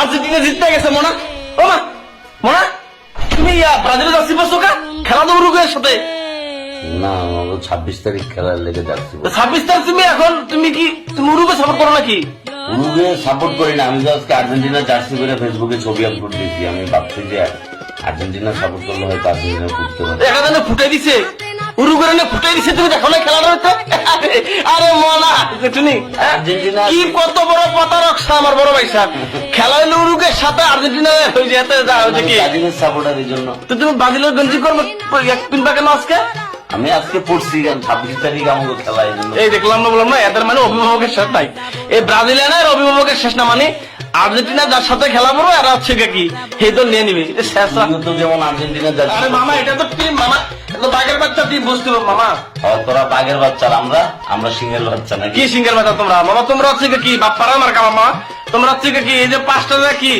Argentina জিততে গেছে মনা। ও মা মনা, তুমি ব্রাজিলে যাচ্ছি বসো কা খেলা তো উরুগুয়ের সাথে। না, আমাকে 26 তারিখ খেলার লেগে যাচ্ছি। 26 তারিখ তুমি উরুগুয়ে সাপোর্ট করো নাকি? উরুগুয়ে সাপোর্ট করি না, আমি তো আজকে আর্জেন্টিনা জার্সি করে ফেসবুকে ছবি আপলোড দিয়েছি। আমি ভাবছি যে আর্জেন্টিনা সাপোর্ট করলে হয়তো আর্জেন্টিনা ফুটতে পারে। দেখা জানে ফুটাই দিছে, উরুগুয়ে ফুটাই দিছে, তুমি দেখো না খেলাটা হচ্ছে। আরে মনা শুনি আর্জেন্টিনা কি কত বড় প্রতারক আমার বড় ভাই সাহেব। খেলা হইলে উরুগুয়ের সাথে আর্জেন্টিনা হয়ে যেতে যা হচ্ছে কি ব্রাজিলের সাপোর্টার, এই জন্য তো তুমি ব্রাজিলের গঞ্জি করবে কিনবা কেন আজকে? আমি আজকে পড়ছি 26 তারিখ আমাকে খেলা, এই জন্য। এই দেখলাম না, বললাম না, এদের মানে অভিভাবকের শেষ নাই। এই ব্রাজিলিয়ানের অভিভাবকের শেষ না, মানে আর্জেন্টিনা যার সাথে খেলা পড়ো এরা হচ্ছে কি সেই দল নিয়ে নিবে, এটা শেষ না। তুইও তো যেমন আর্জেন্টিনা জার্সি। আরে মামা এটা তো টিম মামা, এটা তো বাঘের বাচ্চা টিম, বুঝতে পারো মামা। তোরা বাঘের বাচ্চা, আমরা সিংহের বাচ্চা নাকি? কি সিঙ্গেল বাচ্চা তোমরা? মামা তোমরা হচ্ছে কি বাপ্পারা মার্কা মামা, তোমরা হচ্ছে কি এই যে 5টা কি